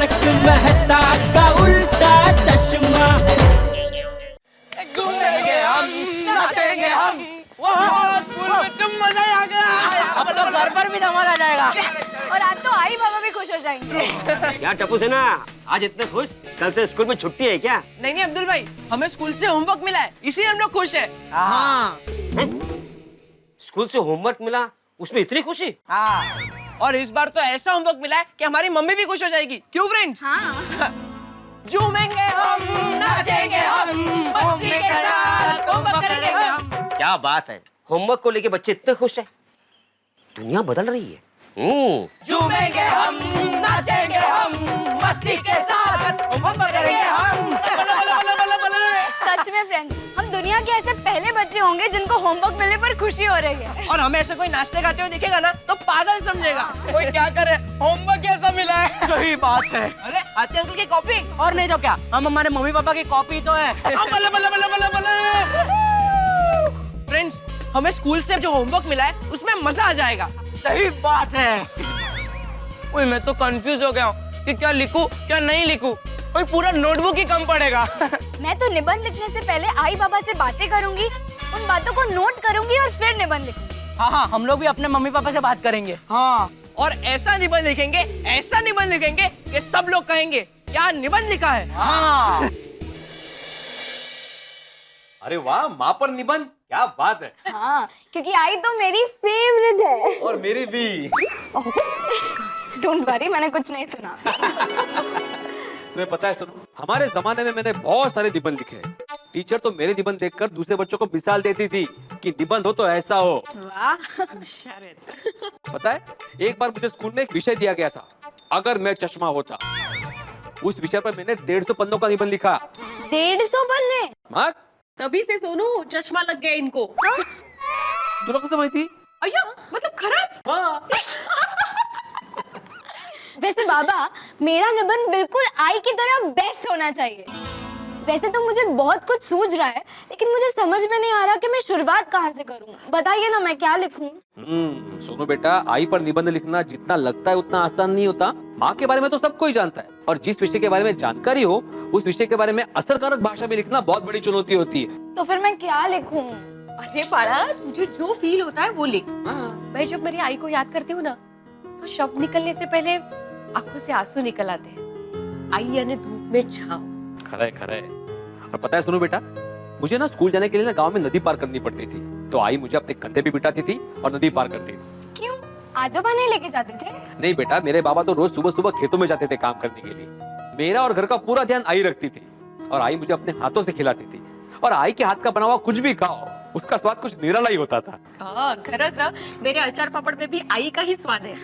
तारक मेहता का उल्टा चश्मा। घूमेंगे हम, नाचेंगे हम, वहाँ स्कूल में जब मजा आ गया। अब तो घर पर भी धमाल आ जाएगा। और आज तो आई बाबा भी खुश हो जाएंगे। क्या टप्पू से ना आज इतने खुश? कल से स्कूल में छुट्टी है क्या? नहीं अब्दुल भाई, हमें स्कूल से होमवर्क मिला है, इसीलिए हम लोग खुश हैं। हाँ। स्कूल से होमवर्क मिला, उसमें इतनी खुशी? हाँ। और इस बार तो ऐसा होमवर्क मिला है कि हमारी मम्मी भी खुश हो जाएगी। क्यों फ्रेंड्स? हाँ। झूमेंगे हम, नाचेंगे हम, मस्ती के साथ होमवर्क करेंगे हम। क्या बात है, होमवर्क को लेके बच्चे इतने खुश हैं। दुनिया बदल रही है। झूमेंगे हम, नाचेंगे हम, मस्ती के साथ होमवर्क करेंगे हम। सच में फ्रेंड्स, हम दुनिया के ऐसे पहले बच्चे होंगे जिनको होमवर्क मिलने पर खुशी हो रही है। और हमें ऐसे कोई नाचते गाते हुए दिखेगा ना तो पागल समझेगा। कोई क्या करे, होमवर्क कैसा मिला है। सही बात है। अरे आते अंकल की कॉपी, और नहीं तो क्या, हम हमारे मम्मी पापा की कॉपी तो है। फ्रेंड्स, हमें स्कूल से जो होमवर्क मिला है उसमें मजा आ जाएगा। सही बात है। ओए मैं तो कंफ्यूज हो गया हूँ कि क्या लिखूं क्या नहीं लिखूं। कोई पूरा नोटबुक ही कम पड़ेगा। मैं तो निबंध लिखने से पहले आई बाबा से बातें करूंगी, उन बातों को नोट करूंगी और फिर निबंध लिखूंगी। हाँ, हम लोग भी अपने मम्मी पापा से बात करेंगे। हाँ, और ऐसा निबंध लिखेंगे, ऐसा निबंध लिखेंगे कि सब लोग कहेंगे क्या निबंध लिखा है। हाँ। अरे वाह, माँ पर निबंध, क्या बात है। हाँ, क्योंकि आई तो मेरी फेवरेट है। और मेरी भी। डोंट वरी, मैंने कुछ नहीं सुना। तुम्हें पता है सुनो, हमारे जमाने में मैंने बहुत सारे निबंध लिखे हैं। टीचर तो मेरे निबंध देखकर दूसरे बच्चों को मिसाल देती थी कि निबंध हो तो ऐसा हो। वाह। पता है, एक बार मुझे स्कूल में एक विषय दिया गया था, अगर मैं चश्मा होता। उस विषय पर मैंने 150 पन्नों का निबंध लिखा। 150 पन्ने? माँ, तभी से सोनू चश्मा लग गया इनको। तू लोग समझती? अय्या, मतलब खरंच? हाँ। वैसे बाबा, मेरा निबंध बिल्कुल आई की तरह बेस्ट होना चाहिए। वैसे तो मुझे बहुत कुछ सूझ रहा है, लेकिन मुझे समझ में नहीं आ रहा कि मैं शुरुआत कहाँ से करूँ। बताइए ना, मैं क्या लिखूं? सोनू बेटा, आई पर निबंध लिखना जितना लगता है उतना आसान नहीं होता। माँ के बारे में तो सब कोई जानता है, और जिस विषय के बारे में जानकारी हो उस विषय के बारे में असरकारक भाषा में लिखना बहुत बड़ी चुनौती होती है। तो फिर मैं क्या लिखूं? अरे पारा, तुझे जो फील होता है वो लिख। मैं जब मेरी आई को याद करती हूँ ना, तो शब्द निकलने से पहले आंखों से आंसू निकल आते हैं। आई यानी धूप में छाँव। खरा है। और पता है सुनो बेटा, मुझे ना स्कूल जाने के लिए ना गांव में नदी पार करनी पड़ती थी, तो आई मुझे अपने कंधे पे बिठाती थी और नदी पार करती थी। क्यों, आजोबा नहीं लेके जाते थे? नहीं बेटा, मेरे बाबा तो रोज सुबह सुबह खेतों में जाते थे काम करने के लिए। मेरा और घर का पूरा ध्यान आई रखती थी, और आई मुझे अपने हाथों से खिलाती थी। और आई के हाथ का बना हुआ कुछ भी खाओ, उसका स्वाद कुछ निराला ही होता था। खरंच, मेरे अचार पापड़ में भी आई का ही स्वाद है।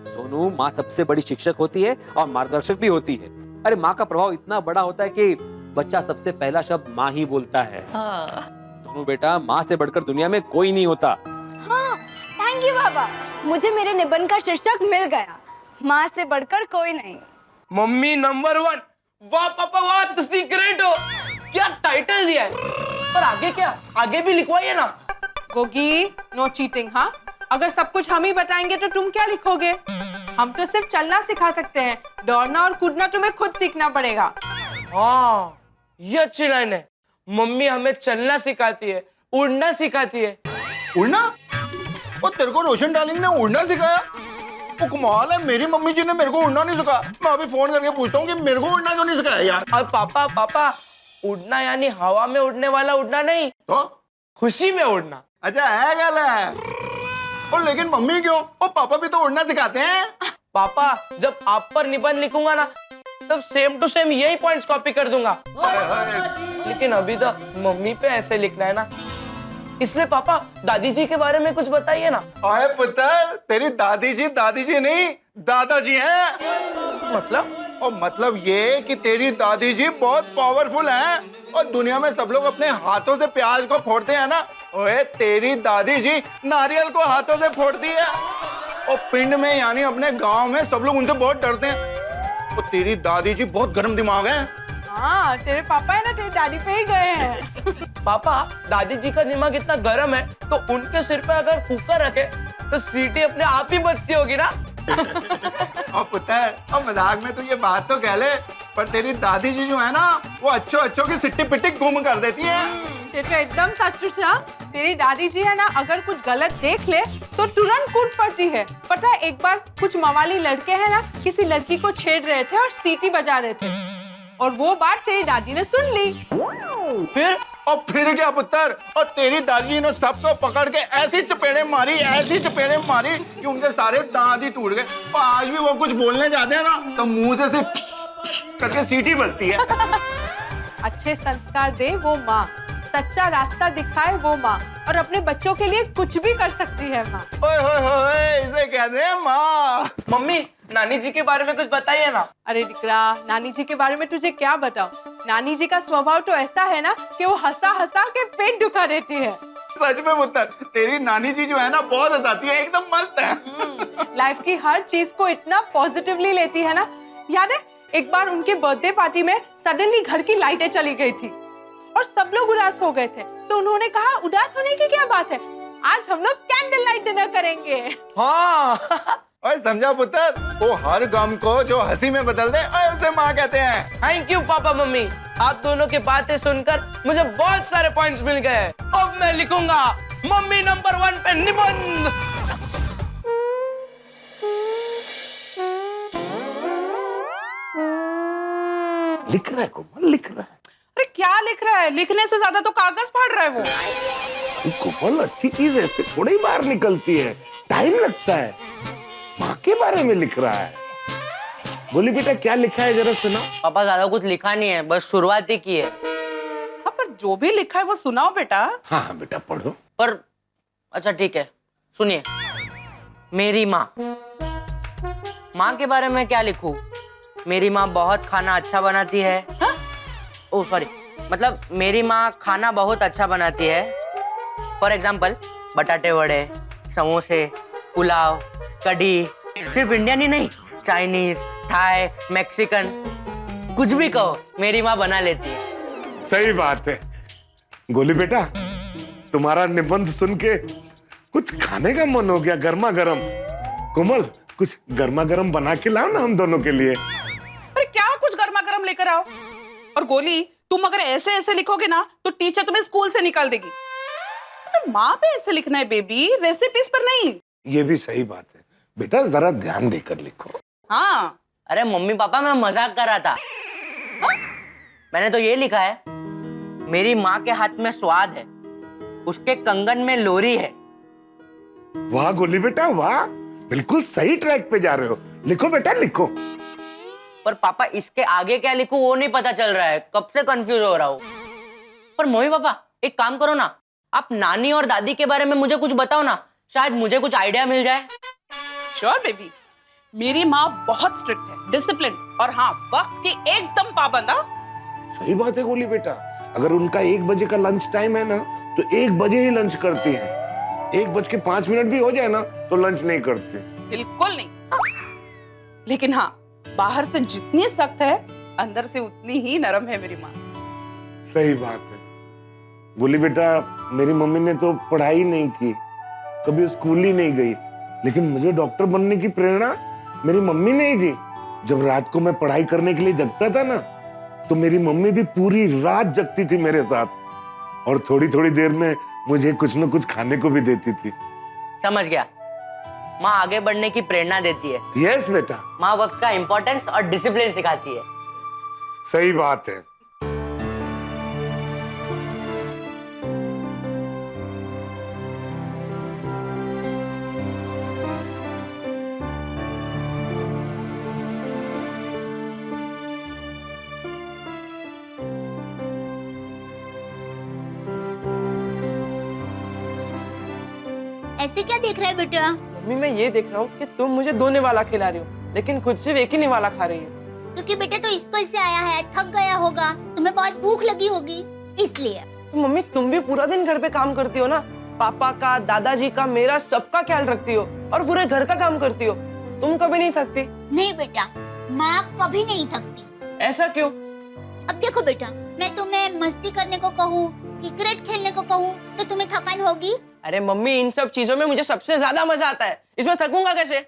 सोनू, माँ सबसे बड़ी शिक्षक होती है और मार्गदर्शक भी होती है। अरे माँ का प्रभाव इतना बड़ा होता है कि बच्चा सबसे पहला शब्द माँ ही बोलता है। सोनू बेटा, माँ से बढ़कर दुनिया में कोई नहीं होता। हाँ, थैंक यू बाबा, मुझे मेरे निबंध का शीर्षक मिल गया, माँ से बढ़कर कोई नहीं। Mummy number 1। वाह पापा वाह, तो सीक्रेट हो। क्या टाइटल दिया है। पर आगे क्या, आगे भी लिखवाइए ना। Goggi, no cheating. हाँ, अगर सब कुछ हम ही बताएंगे तो तुम क्या लिखोगे? हम तो सिर्फ चलना सिखा सकते हैं, दौड़ना और कूदना तुम्हें खुद सीखना पड़ेगा। हाँ, ये अच्छी लाइन है। मम्मी हमें चलना सिखाती है, उड़ना सिखाती है। उड़ना? और तेरे को रोशन डार्लिंग ने उड़ना सिखाया? वो कमाल है, मेरी मम्मी जी ने मेरे को उड़ना नहीं सिखाया। मैं अभी फोन करके पूछता हूँ कि मेरे को उड़ना क्यों नहीं सिखाया यार। और पापा, उड़ना यानी हवा में उड़ने वाला उड़ना नहीं, तो खुशी में उड़ना। अच्छा, है गल है। और लेकिन मम्मी क्यों? और पापा भी तो उड़ना सिखाते हैं। पापा, जब आप पर निबंध लिखूंगा ना, तब सेम टू सेम यही पॉइंट्स कॉपी कर दूंगा। लेकिन अभी तो मम्मी पे ऐसे लिखना है ना, इसलिए पापा दादी जी के बारे में कुछ बताइए ना। आए पुत्र, तेरी दादी जी नहीं, दादाजी हैं। मतलब? और मतलब ये कि तेरी दादी जी बहुत पावरफुल हैं, और दुनिया में सब लोग अपने हाथों से प्याज को फोड़ते हैं ना, ओए तेरी दादी जी नारियल को हाथों से फोड़ती है। और पिंड में यानी अपने गांव में सब लोग उनसे बहुत डरते हैं। और तेरी दादी जी बहुत गर्म दिमाग है। हाँ, तेरे पापा है ना, तेरी दादी पे ही गए हैं। पापा, दादी जी का दिमाग इतना गर्म है तो उनके सिर पे अगर कुकर रखे तो सीटी अपने आप ही बजती होगी ना। और पुत्र, और मजाक में तू ये बात तो कह ले, पर तेरी दादी जी जो है ना, वो अच्छों की सिट्टी पिट्टी गुम कर देती है। ये तो एकदम सच है। तेरी दादी जी है ना, अगर कुछ गलत देख ले तो तुरंत कूद पड़ती है। पता है, एक बार कुछ मवाली लड़के हैं ना, किसी लड़की को छेड़ रहे थे और सीटी बजा रहे थे, और वो बात तेरी दादी ने सुन ली। फिर क्या पुत्र, और तेरी दादी ने सबको पकड़ के ऐसी चपेड़े मारी कि उनके सारे दांत ही टूट गए। और आज भी वो कुछ बोलने जाते हैं ना, तो मुंह से सिर्फ करके सीटी बजती है। अच्छे संस्कार दे वो माँ, सच्चा रास्ता दिखाए वो माँ, और अपने बच्चों के लिए कुछ भी कर सकती है माँ। ओए होए होए, इसे कहते हैं माँ। मम्मी, नानी जी के बारे में कुछ बताइए ना। अरे दिकरा, नानी जी के बारे में तुझे क्या बताऊं? नानी जी का स्वभाव तो ऐसा है ना कि वो हंसा हंसा के पेट दुखा देती है। सच में पुत्र, तेरी नानी जी जो है ना, बहुत हंसाती है, एकदम मस्त है। लाइफ की हर चीज को इतना पॉजिटिवली लेती है ना। याद है, एक बार उनके बर्थडे पार्टी में सडनली घर की लाइटें चली गई थी और सब लोग उदास हो गए थे, तो उन्होंने कहा उदास होने की क्या बात है, आज हम लोग कैंडल लाइट डिनर करेंगे। हाँ। और समझा पुत्र, वो हर गम को जो हंसी में बदल दे, और उसे माँ कहते हैं। थैंक यू पापा मम्मी, आप दोनों की बातें सुनकर मुझे बहुत सारे पॉइंट्स मिल गए। अब मैं लिखूंगा मम्मी नंबर 1 पे निबंध। लिख रहा है कोमल, लिख रहा है। अरे क्या लिख रहा है? लिखने से ज्यादा तो कागज फाड़ रहा है वो। ये कोमल, अच्छी चीज ऐसे थोड़ी बाहर निकलती है, टाइम लगता है। माँ के बारे में लिख रहा है। बोली बेटा, क्या लिखा है जरा सुना। पापा ज्यादा कुछ लिखा नहीं है, बस शुरुआत ही की है। हाँ, पर जो भी लिखा है वो सुनाओ बेटा। हाँ हाँ बेटा, पढ़ो। पर अच्छा ठीक है, सुनिए। मेरी माँ, माँ के बारे में क्या लिखूं? मेरी माँ बहुत खाना अच्छा बनाती है। हाँ? ओह सॉरी, मतलब मेरी माँ खाना बहुत अच्छा बनाती है। फॉर एग्जाम्पल, बटाटे वड़े, समोसे, पुलाव, कढ़ी, सिर्फ इंडियन ही नहीं, चाइनीज, थाई, मैक्सिकन, कुछ भी कहो मेरी माँ बना लेती है। सही बात है। गोली बेटा, तुम्हारा निबंध सुन के कुछ खाने का मन हो गया, गर्मा गर्म। कोमल, कुछ गर्मा गर्म बना के लाओ ना हम दोनों के लिए। अरे क्या कुछ गर्मा गर्म लेकर आओ? और गोली, तुम अगर ऐसे ऐसे लिखोगे ना तो टीचर तुम्हें स्कूल से निकाल देगी। माँ पे ऐसे लिखना है बेबी, रेसिपीज पर नहीं। ये भी सही बात है बेटा, जरा ध्यान देकर लिखो। हाँ। अरे मम्मी पापा, मैं मजाक कर रहा था। मैंने तो ये लिखा है, मेरी माँ के हाथ में स्वाद है, उसके कंगन में लोरी है। वाह गोली बेटा वाह, बिल्कुल सही ट्रैक पे जा रहे हो। लिखो बेटा लिखो। पर पापा, इसके आगे क्या लिखूं वो नहीं पता चल रहा है, कब से कंफ्यूज हो रहा हूँ। पर मम्मी पापा, एक काम करो ना, आप नानी और दादी के बारे में मुझे कुछ बताओ ना, शायद मुझे कुछ आइडिया मिल जाए। श्योर बेबी, मेरी माँ बहुत स्ट्रिक्ट है, डिसिप्लिन, और हाँ, वक्त की एकदम पाबंद। सही बात है गोली बेटा, अगर उनका 1 बजे का लंच टाइम है ना, तो 1 बजे ही लंच करती है। 1:05 भी हो जाए ना तो लंच नहीं करते। बिल्कुल नहीं। लेकिन हाँ, बाहर से जितनी सख्त है, अंदर से उतनी ही नरम है मेरी माँ। सही बात है गोली बेटा, मेरी मम्मी ने तो पढ़ाई नहीं की, कभी स्कूल ही नहीं गई, लेकिन मुझे डॉक्टर बनने की प्रेरणा मेरी मम्मी ने ही दी। जब रात को मैं पढ़ाई करने के लिए जगता था ना, तो मेरी मम्मी भी पूरी रात जगती थी मेरे साथ, और थोड़ी थोड़ी देर में मुझे कुछ न कुछ खाने को भी देती थी। समझ गया, माँ आगे बढ़ने की प्रेरणा देती है। यस बेटा। माँ वक्त का इंपॉर्टेंस और डिसिप्लिन सिखाती है। सही बात है। ऐसे क्या देख रहा है बेटा? मम्मी, मैं ये देख रहा हूँ कि तुम मुझे 2 निवाला खिला रही हो, लेकिन खुद सिर्फ 1 ही निवाला खा रही हो। क्योंकि बेटे तो इसको से आया है, थक गया होगा, तुम्हें बहुत भूख लगी होगी, इसलिए। तो मम्मी, तुम भी पूरा दिन घर पे काम करती हो ना, पापा का, दादाजी का, मेरा, सबका ख्याल रखती हो और पूरे घर का काम करती हो, तुम कभी नहीं थकती? नहीं बेटा, माँ कभी नहीं थकती। ऐसा क्यों? अब देखो बेटा, मैं तुम्हें मस्ती करने को कहूँ, क्रिकेट खेलने को कहूँ, तो तुम्हें थकान होगी? अरे मम्मी, इन सब चीजों में मुझे सबसे ज्यादा मजा आता है, इसमें थकूंगा कैसे?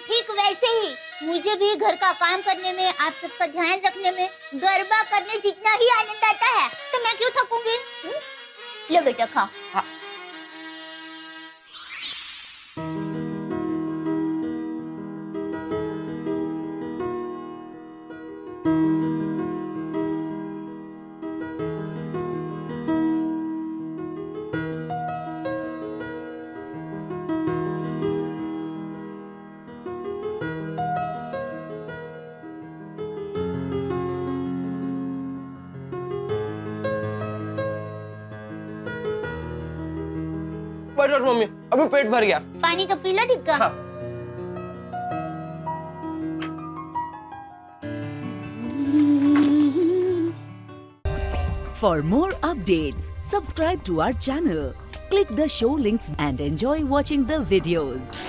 ठीक वैसे ही मुझे भी घर का काम करने में, आप सबका ध्यान रखने में, गरबा करने जितना ही आनंद आता है, तो मैं क्यों थकूंगी? लो बेटा खाओ। हाँ। बस बस मम्मी, अभी पेट भर गया। पानी तो पी लो दिक्का। हाँ। For more updates, subscribe to our channel, click the show links and enjoy watching the videos.